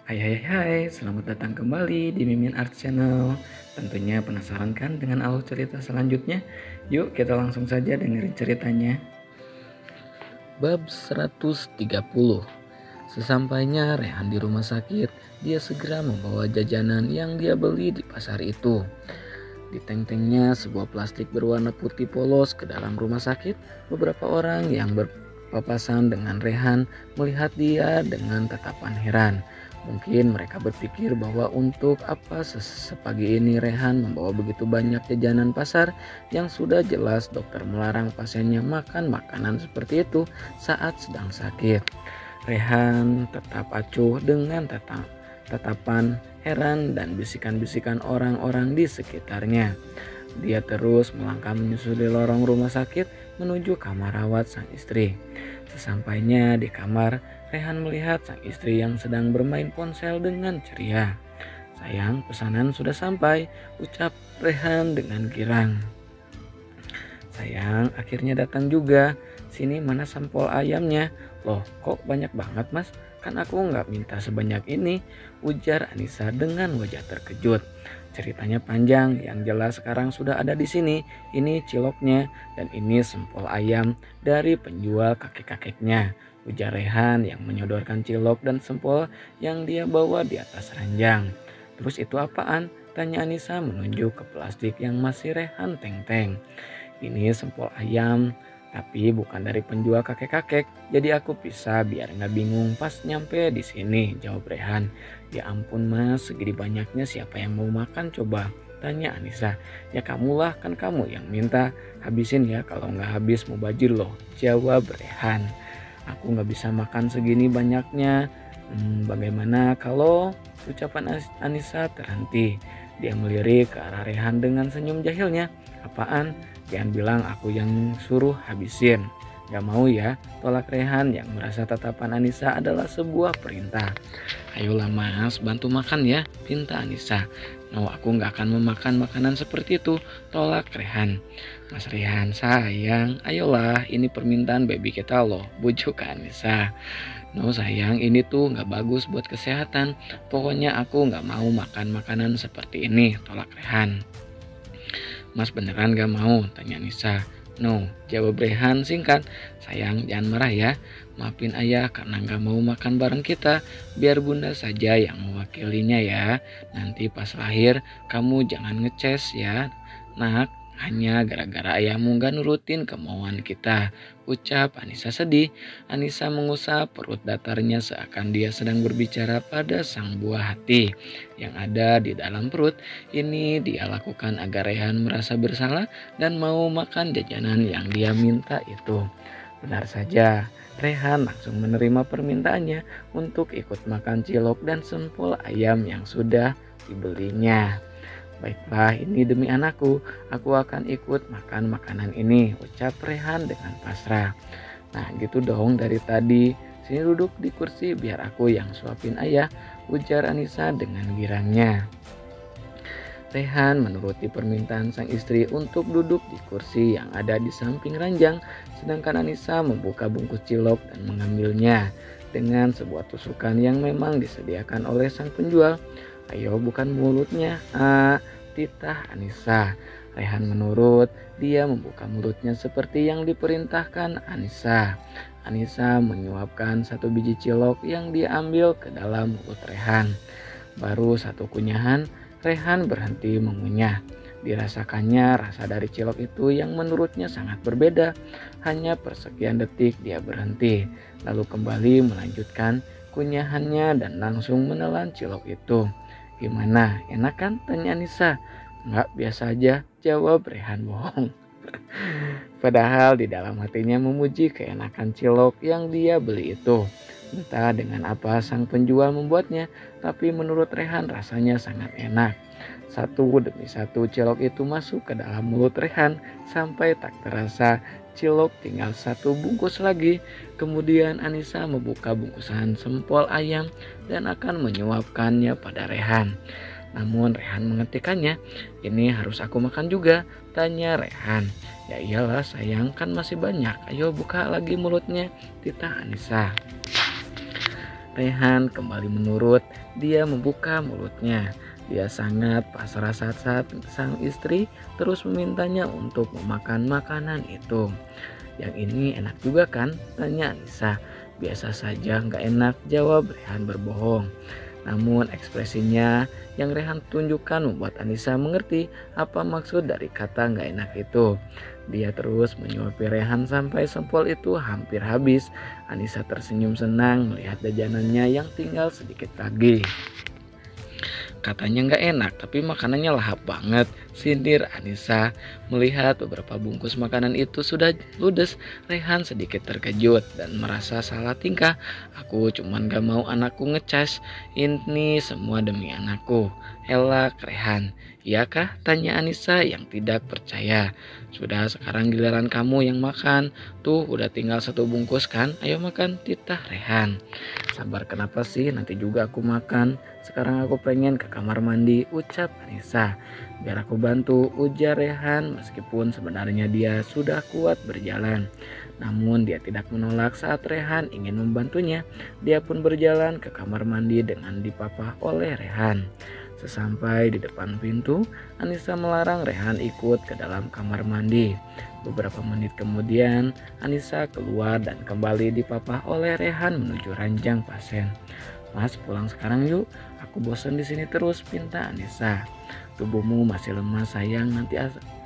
Hai, selamat datang kembali di Mimin Art Channel. Tentunya penasaran kan dengan alur cerita selanjutnya? Yuk kita langsung saja dengerin ceritanya. Bab 130. Sesampainya Rehan di rumah sakit, dia segera membawa jajanan yang dia beli di pasar itu. Di teng-tengnya sebuah plastik berwarna putih polos ke dalam rumah sakit. Beberapa orang yang berpapasan dengan Rehan melihat dia dengan tatapan heran. Mungkin mereka berpikir bahwa untuk apa sepagi ini Rehan membawa begitu banyak jajanan pasar yang sudah jelas dokter melarang pasiennya makan makanan seperti itu saat sedang sakit. Rehan tetap acuh dengan tatapan heran dan bisikan-bisikan orang-orang di sekitarnya. Dia terus melangkah menyusuri lorong rumah sakit menuju kamar rawat sang istri. Sesampainya di kamar, Rehan melihat sang istri yang sedang bermain ponsel dengan ceria. "Sayang, pesanan sudah sampai," ucap Rehan dengan girang. "Sayang, akhirnya datang juga. Sini mana sampel ayamnya?" "Loh, kok banyak banget mas? Kan aku nggak minta sebanyak ini," ujar Anissa dengan wajah terkejut. "Ceritanya panjang, yang jelas sekarang sudah ada di sini. Ini ciloknya dan ini sempol ayam dari penjual kakek-kakeknya," ujar Rehan yang menyodorkan cilok dan sempol yang dia bawa di atas ranjang. "Terus itu apaan?" tanya Anissa menunjuk ke plastik yang masih Rehan teng-teng. "Ini sempol ayam, tapi bukan dari penjual kakek-kakek. Jadi aku pisah biar nggak bingung pas nyampe di sini," jawab Rehan. "Ya ampun mas, segini banyaknya siapa yang mau makan coba?" tanya Anissa. "Ya kamulah, kan kamu yang minta. Habisin ya, kalau nggak habis mau bajir loh," jawab Rehan. "Aku nggak bisa makan segini banyaknya. Bagaimana kalau," ucapan Anissa terhenti. Dia melirik ke arah Rehan dengan senyum jahilnya. "Apaan? Jangan bilang aku yang suruh habisin." "Gak mau ya," tolak Rehan yang merasa tatapan Anissa adalah sebuah perintah. "Ayolah mas, bantu makan ya," pinta Anissa. "No, aku gak akan memakan makanan seperti itu," tolak Rehan. "Mas Rehan sayang, ayolah, ini permintaan baby kita loh," bujuk Anissa. "No sayang, ini tuh gak bagus buat kesehatan. Pokoknya aku gak mau makan makanan seperti ini," tolak Rehan. "Mas beneran gak mau?" tanya Nisa. "No," jawab Rehan singkat. "Sayang jangan marah ya. Maafin ayah karena gak mau makan bareng kita. Biar bunda saja yang mewakilinya ya. Nanti pas lahir kamu jangan ngeces ya nak. Hanya gara-gara ayahmu gak nurutin kemauan kita," ucap Anissa sedih. Anissa mengusap perut datarnya seakan dia sedang berbicara pada sang buah hati yang ada di dalam perut. Ini dia lakukan agar Rehan merasa bersalah dan mau makan jajanan yang dia minta itu. Benar saja, Rehan langsung menerima permintaannya untuk ikut makan cilok dan sempol ayam yang sudah dibelinya. "Baiklah, ini demi anakku, aku akan ikut makan makanan ini," ucap Rehan dengan pasrah. "Nah gitu dong dari tadi. Sini duduk di kursi biar aku yang suapin ayah," ujar Anissa dengan girangnya. Rehan menuruti permintaan sang istri untuk duduk di kursi yang ada di samping ranjang, sedangkan Anissa membuka bungkus cilok dan mengambilnya dengan sebuah tusukan yang memang disediakan oleh sang penjual. "Ayo bukan mulutnya, titah Anissa." Rehan menurut, dia membuka mulutnya seperti yang diperintahkan Anissa. Anissa menyuapkan satu biji cilok yang dia ambil ke dalam mulut Rehan. Baru satu kunyahan, Rehan berhenti mengunyah. Dirasakannya rasa dari cilok itu yang menurutnya sangat berbeda. Hanya persekian detik dia berhenti, lalu kembali melanjutkan kunyahannya dan langsung menelan cilok itu. "Gimana, enak kan?" tanya Anissa. "Enggak, biasa aja," jawab Rehan bohong. Padahal di dalam hatinya memuji keenakan cilok yang dia beli itu. Entah dengan apa sang penjual membuatnya, tapi menurut Rehan rasanya sangat enak. Satu demi satu cilok itu masuk ke dalam mulut Rehan sampai tak terasa cilok tinggal satu bungkus lagi. Kemudian Anissa membuka bungkusan sempol ayam dan akan menyuapkannya pada Rehan. Namun Rehan menghentikannya. "Ini harus aku makan juga?" tanya Rehan. "Ya iyalah sayang, kan masih banyak. Ayo buka lagi mulutnya," titah Anissa. Rehan kembali menurut. Dia membuka mulutnya. Dia sangat pasrah saat sang istri terus memintanya untuk memakan makanan itu. Yang ini enak juga kan? Tanya Anissa. Biasa saja nggak enak, jawab Rehan berbohong. Namun ekspresinya yang Rehan tunjukkan membuat Anissa mengerti apa maksud dari kata nggak enak itu. Dia terus menyuapi Rehan sampai sempol itu hampir habis. Anissa tersenyum senang melihat jajanannya yang tinggal sedikit lagi. Katanya nggak enak, tapi makanannya lahap banget, sindir Anissa. Melihat beberapa bungkus makanan itu sudah ludes, Rehan sedikit terkejut dan merasa salah tingkah. Aku cuman gak mau anakku ngecas, ini semua demi anakku. Elak Rehan. Iyakah? Tanya Anissa yang tidak percaya. Sudah, sekarang giliran kamu yang makan. Tuh udah tinggal satu bungkus kan, ayo makan, titah Rehan. Sabar kenapa sih, nanti juga aku makan. Sekarang aku pengen ke kamar mandi, ucap Anissa. Biar aku bantu, ujar Rehan meskipun sebenarnya dia sudah kuat berjalan. Namun dia tidak menolak saat Rehan ingin membantunya. Dia pun berjalan ke kamar mandi dengan dipapah oleh Rehan. Sesampai di depan pintu, Anissa melarang Rehan ikut ke dalam kamar mandi. Beberapa menit kemudian, Anissa keluar dan kembali dipapah oleh Rehan menuju ranjang pasien. Mas, pulang sekarang yuk. Aku bosan di sini terus, pinta Anissa. Tubuhmu masih lemah sayang,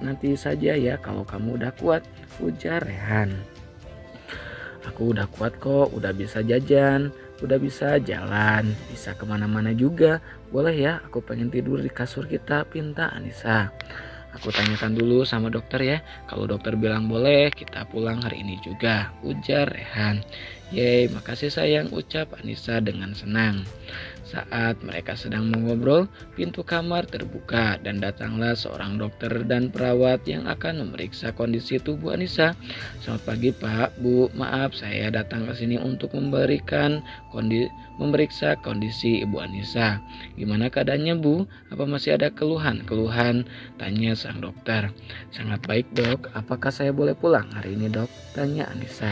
nanti saja ya kalau kamu udah kuat, ujar Rehan. Aku udah kuat kok, udah bisa jajan, udah bisa jalan, bisa kemana-mana juga. Boleh ya, aku pengen tidur di kasur kita, pinta Anissa. Aku tanyakan dulu sama dokter ya. Kalau dokter bilang boleh, kita pulang hari ini juga, ujar Rehan. Yeay, makasih sayang, ucap Anissa dengan senang. Saat mereka sedang mengobrol, pintu kamar terbuka dan datanglah seorang dokter dan perawat yang akan memeriksa kondisi tubuh Anissa. Selamat pagi Pak, Bu, maaf saya datang ke sini untuk memeriksa kondisi Ibu Anissa. Gimana keadaannya Bu? Apa masih ada keluhan? Tanya sang dokter. Sangat baik dok, apakah saya boleh pulang hari ini dok? Tanya Anissa.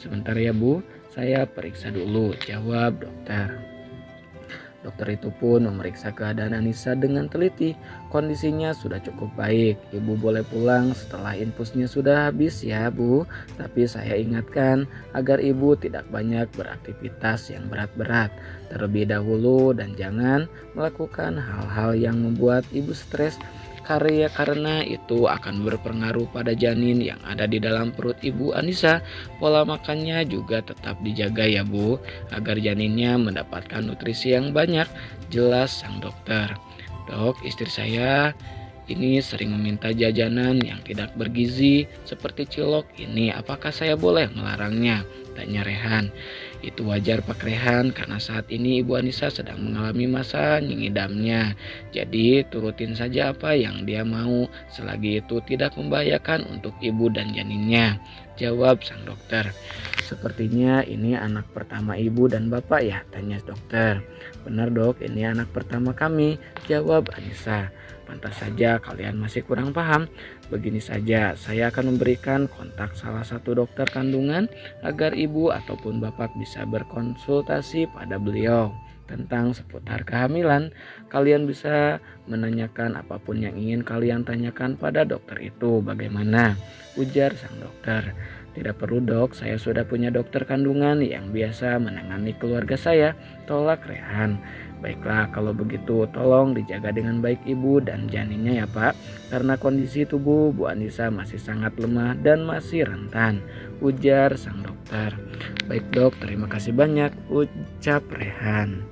Sebentar ya Bu, saya periksa dulu, jawab dokter. Dokter itu pun memeriksa keadaan Anissa dengan teliti. Kondisinya sudah cukup baik. Ibu boleh pulang setelah infusnya sudah habis ya Bu. Tapi saya ingatkan agar ibu tidak banyak beraktivitas yang berat-berat terlebih dahulu dan jangan melakukan hal-hal yang membuat ibu stres. Karena itu akan berpengaruh pada janin yang ada di dalam perut Ibu Anissa. Pola makannya juga tetap dijaga ya Bu, agar janinnya mendapatkan nutrisi yang banyak, jelas sang dokter. Dok, istri saya ini sering meminta jajanan yang tidak bergizi seperti cilok ini, apakah saya boleh melarangnya? Tanya Rehan. Itu wajar Pak Rehan karena saat ini Ibu Anissa sedang mengalami masa nyingidamnya. Jadi turutin saja apa yang dia mau selagi itu tidak membahayakan untuk ibu dan janinnya, jawab sang dokter. Sepertinya ini anak pertama ibu dan bapak ya, tanya dokter. Benar dok, ini anak pertama kami, jawab Anissa. Pantas saja kalian masih kurang paham. Begini saja, saya akan memberikan kontak salah satu dokter kandungan agar ibu ataupun bapak bisa berkonsultasi pada beliau tentang seputar kehamilan. Kalian bisa menanyakan apapun yang ingin kalian tanyakan pada dokter itu. Bagaimana? Ujar sang dokter. Tidak perlu dok, saya sudah punya dokter kandungan yang biasa menangani keluarga saya, tolak Rehan. Baiklah kalau begitu tolong dijaga dengan baik ibu dan janinnya ya Pak, karena kondisi tubuh Bu Anissa masih sangat lemah dan masih rentan, ujar sang dokter. Baik dok, terima kasih banyak, ucap Rehan.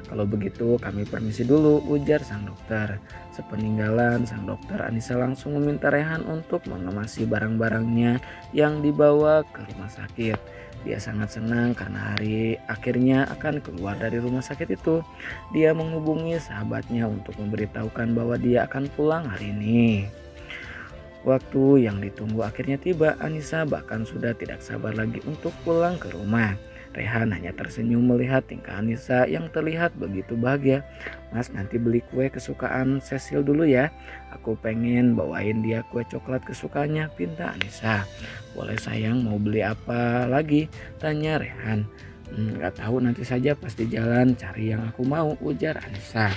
Kalau begitu kami permisi dulu, ujar sang dokter. Sepeninggalan sang dokter, Anissa langsung meminta Rehan untuk mengemasi barang-barangnya yang dibawa ke rumah sakit. Dia sangat senang karena hari akhirnya akan keluar dari rumah sakit itu. Dia menghubungi sahabatnya untuk memberitahukan bahwa dia akan pulang hari ini. Waktu yang ditunggu akhirnya tiba. Anissa bahkan sudah tidak sabar lagi untuk pulang ke rumah. Rehan hanya tersenyum melihat tingkah Anissa yang terlihat begitu bahagia. Mas, nanti beli kue kesukaan Cecil dulu ya. Aku pengen bawain dia kue coklat kesukaannya, pinta Anissa. Boleh sayang, mau beli apa lagi? Tanya Rehan. Nggak tahu, nanti saja pasti jalan cari yang aku mau, ujar Anissa.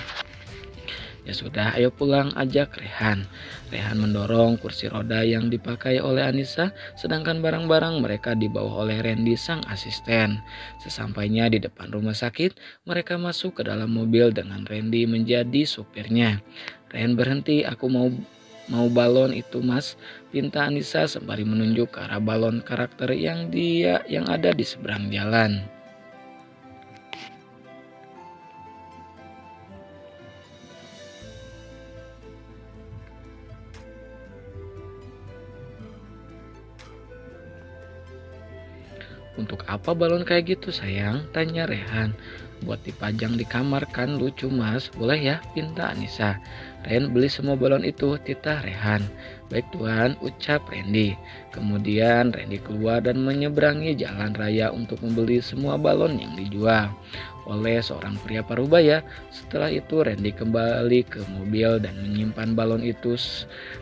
Ya sudah, ayo pulang, ajak Rehan. Rehan mendorong kursi roda yang dipakai oleh Anissa, sedangkan barang-barang mereka dibawa oleh Randy sang asisten. Sesampainya di depan rumah sakit, mereka masuk ke dalam mobil dengan Randy menjadi supirnya. Ren, berhenti, aku mau balon itu mas, pinta Anissa sembari menunjuk ke arah balon karakter yang ada di seberang jalan. Untuk apa balon kayak gitu sayang? Tanya Rehan. Buat dipajang di kamar kan lucu mas, boleh ya? Pinta Anissa. Ren, beli semua balon itu, titah Rehan. Baik tuan, ucap Randy. Kemudian Randy keluar dan menyeberangi jalan raya untuk membeli semua balon yang dijual oleh seorang pria parubaya. Setelah itu Randy kembali ke mobil dan menyimpan balon itu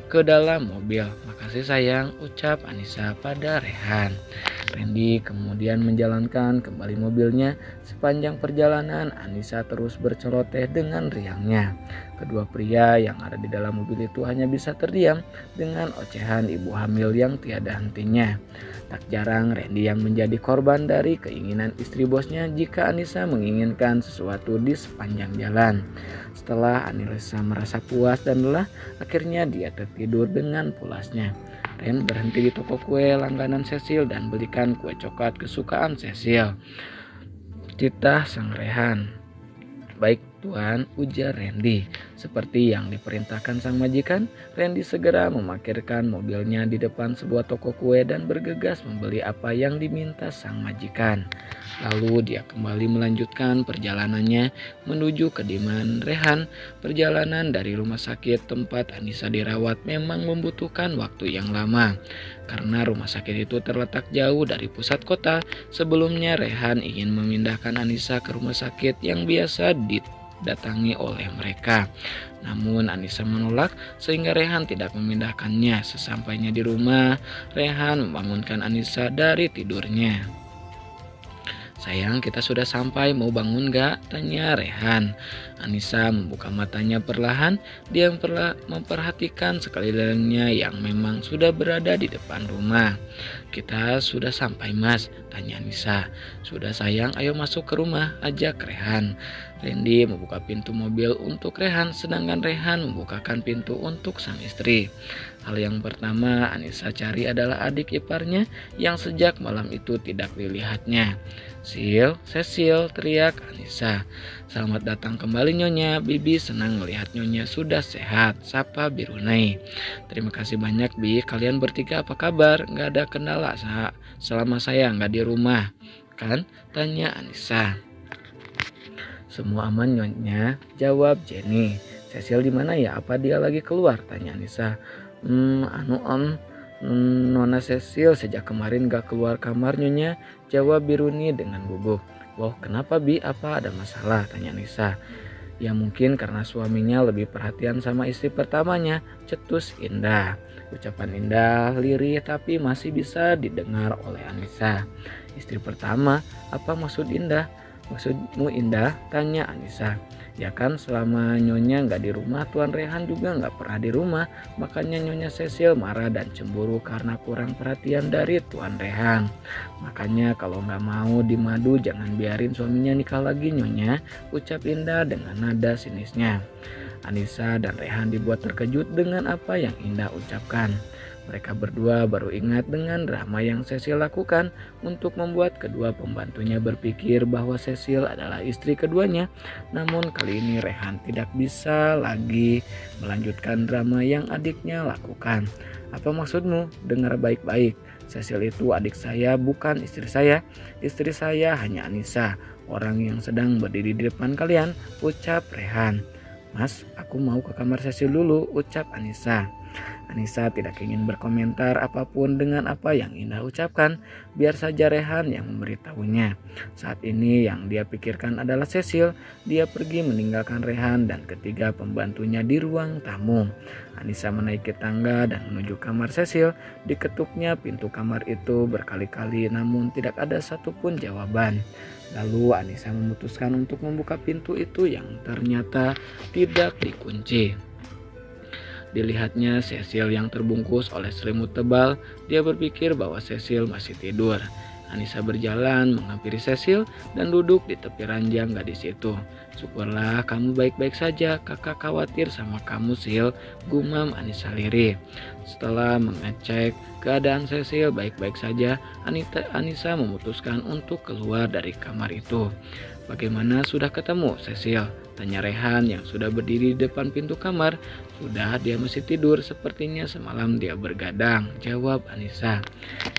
ke dalam mobil. Makasih sayang, ucap Anissa pada Rehan. Randy kemudian menjalankan kembali mobilnya. Sepanjang perjalanan Anissa terus berceloteh dengan riangnya. Kedua pria yang ada di dalam mobil itu hanya bisa terdiam dengan ocehan ibu hamil yang tiada hentinya. Tak jarang Randy yang menjadi korban dari keinginan istri bosnya jika Anissa menginginkan sesuatu di sepanjang jalan. Setelah Anissa merasa puas dan lelah, akhirnya dia tertidur dengan pulasnya. Ren berhenti di toko kue langganan Cecil dan belikan kue coklat kesukaan Cecil. Titah sang Rehan. Baik tuan, ujar Randy. Seperti yang diperintahkan sang majikan, Randy segera memarkirkan mobilnya di depan sebuah toko kue dan bergegas membeli apa yang diminta sang majikan. Lalu dia kembali melanjutkan perjalanannya menuju kediaman Rehan. Perjalanan dari rumah sakit tempat Anissa dirawat memang membutuhkan waktu yang lama. Karena rumah sakit itu terletak jauh dari pusat kota, sebelumnya Rehan ingin memindahkan Anissa ke rumah sakit yang biasa didatangi oleh mereka. Namun Anissa menolak sehingga Rehan tidak memindahkannya. Sesampainya di rumah, Rehan membangunkan Anissa dari tidurnya. Sayang, kita sudah sampai, mau bangun gak? Tanya Rehan. Anissa membuka matanya perlahan. Dia memperhatikan sekelilingnya yang memang sudah berada di depan rumah. Kita sudah sampai mas, tanya Anissa. Sudah sayang, ayo masuk ke rumah, ajak Rehan. Randy membuka pintu mobil untuk Rehan, sedangkan Rehan membukakan pintu untuk sang istri. Hal yang pertama Anissa cari adalah adik iparnya yang sejak malam itu tidak dilihatnya. Cecil, teriak Anissa. Selamat datang kembali Nyonya, Bibi senang melihat Nyonya sudah sehat, sapa Birunai. Terima kasih banyak Bi, kalian bertiga apa kabar? Gak ada kendala selama saya nggak di rumah, kan? Tanya Anissa. Semua aman Nyonya, jawab Jenny. Cecil di mana ya? Apa dia lagi keluar? Tanya Anissa. Nona Cecil sejak kemarin gak keluar kamar Nyonya, jawab Biruni dengan gugup. Loh kenapa Bi, apa ada masalah? Tanya Anissa. Ya mungkin karena suaminya lebih perhatian sama istri pertamanya, cetus Indah. Ucapan Indah lirih tapi masih bisa didengar oleh Anissa. Istri pertama, apa maksud Indah? Maksudmu Indah? Tanya Anissa. Ya kan selama Nyonya nggak di rumah, Tuan Rehan juga nggak pernah di rumah. Makanya Nyonya Cecil marah dan cemburu karena kurang perhatian dari Tuan Rehan. Makanya kalau nggak mau dimadu jangan biarin suaminya nikah lagi Nyonya, ucap Indah dengan nada sinisnya. Anissa dan Rehan dibuat terkejut dengan apa yang Indah ucapkan. Mereka berdua baru ingat dengan drama yang Cecil lakukan untuk membuat kedua pembantunya berpikir bahwa Cecil adalah istri keduanya. Namun kali ini Rehan tidak bisa lagi melanjutkan drama yang adiknya lakukan. Apa maksudmu? Dengar baik-baik. Cecil itu adik saya, bukan istri saya. Istri saya hanya Anissa, orang yang sedang berdiri di depan kalian, ucap Rehan. Mas, aku mau ke kamar Cecil dulu, ucap Anissa. Anissa tidak ingin berkomentar apapun dengan apa yang Indah ucapkan. Biar saja Rehan yang memberitahunya. Saat ini yang dia pikirkan adalah Cecil. Dia pergi meninggalkan Rehan dan ketiga pembantunya di ruang tamu. Anissa menaiki tangga dan menuju kamar Cecil. Diketuknya pintu kamar itu berkali-kali namun tidak ada satupun jawaban. Lalu Anissa memutuskan untuk membuka pintu itu yang ternyata tidak dikunci. Dilihatnya Cecil yang terbungkus oleh selimut tebal, dia berpikir bahwa Cecil masih tidur. Anissa berjalan menghampiri Cecil dan duduk di tepi ranjang gadis itu. Syukurlah kamu baik-baik saja, kakak khawatir sama kamu Sil, gumam Anissa lirih. Setelah mengecek keadaan Cecil baik-baik saja, Anissa memutuskan untuk keluar dari kamar itu. Bagaimana sudah ketemu Cecil? Tanya Rehan yang sudah berdiri di depan pintu kamar. Sudah, dia masih tidur, sepertinya semalam dia bergadang, jawab Anissa.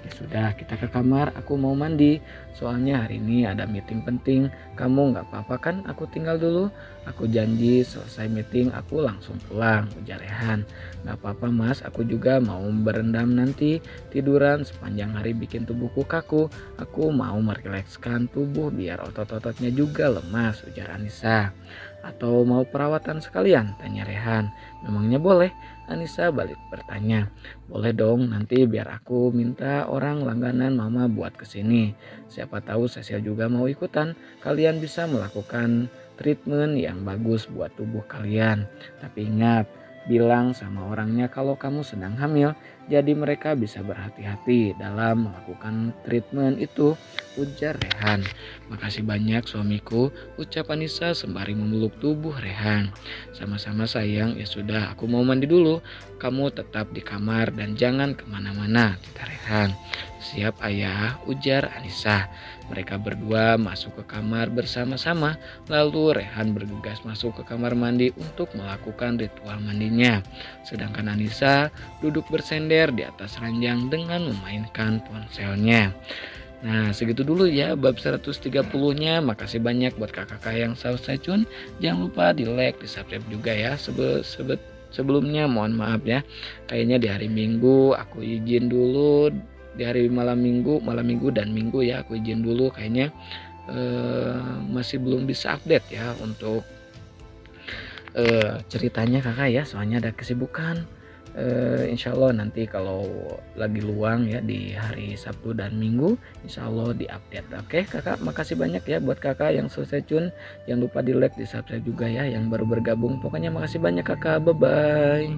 Ya sudah, kita ke kamar, aku mau mandi. Soalnya hari ini ada meeting penting. Kamu gak apa-apa kan aku tinggal dulu? Aku janji selesai meeting aku langsung pulang, ujar Rehan. Gak apa-apa mas, aku juga mau berendam nanti. Tiduran sepanjang hari bikin tubuhku kaku. Aku mau merilekskan tubuh biar otot-ototnya juga lemas, ujar Anissa. Atau mau perawatan sekalian? Tanya Rehan. Memangnya boleh? Anissa balik bertanya. Boleh dong, nanti biar aku minta orang langganan mama buat kesini. Siapa tahu Cecil juga mau ikutan. Kalian bisa melakukan treatment yang bagus buat tubuh kalian. Tapi ingat, bilang sama orangnya kalau kamu sedang hamil, jadi mereka bisa berhati-hati dalam melakukan treatment itu, ujar Rehan. Makasih banyak suamiku, ucap Anissa sembari memeluk tubuh Rehan. Sama-sama sayang, ya sudah aku mau mandi dulu. Kamu tetap di kamar dan jangan kemana-mana, kata Rehan. Siap ayah, ujar Anissa. Mereka berdua masuk ke kamar bersama-sama. Lalu Rehan bergegas masuk ke kamar mandi untuk melakukan ritual mandinya. Sedangkan Anissa duduk bersender di atas ranjang dengan memainkan ponselnya. Nah segitu dulu ya bab 130-nya. Makasih banyak buat kakak-kakak yang selalu stay tune. Jangan lupa di like, di subscribe juga ya. Sebelumnya mohon maaf ya. Kayaknya di hari Minggu aku izin dulu. Di hari malam minggu dan minggu ya aku izin dulu, kayaknya masih belum bisa update ya untuk ceritanya kakak ya, soalnya ada kesibukan. Insya Allah nanti kalau lagi luang ya di hari Sabtu dan Minggu, insya Allah diupdate. Oke kakak, makasih banyak ya buat kakak yang selesai tune. Jangan lupa di like, di subscribe juga ya yang baru bergabung. Pokoknya makasih banyak kakak, bye bye.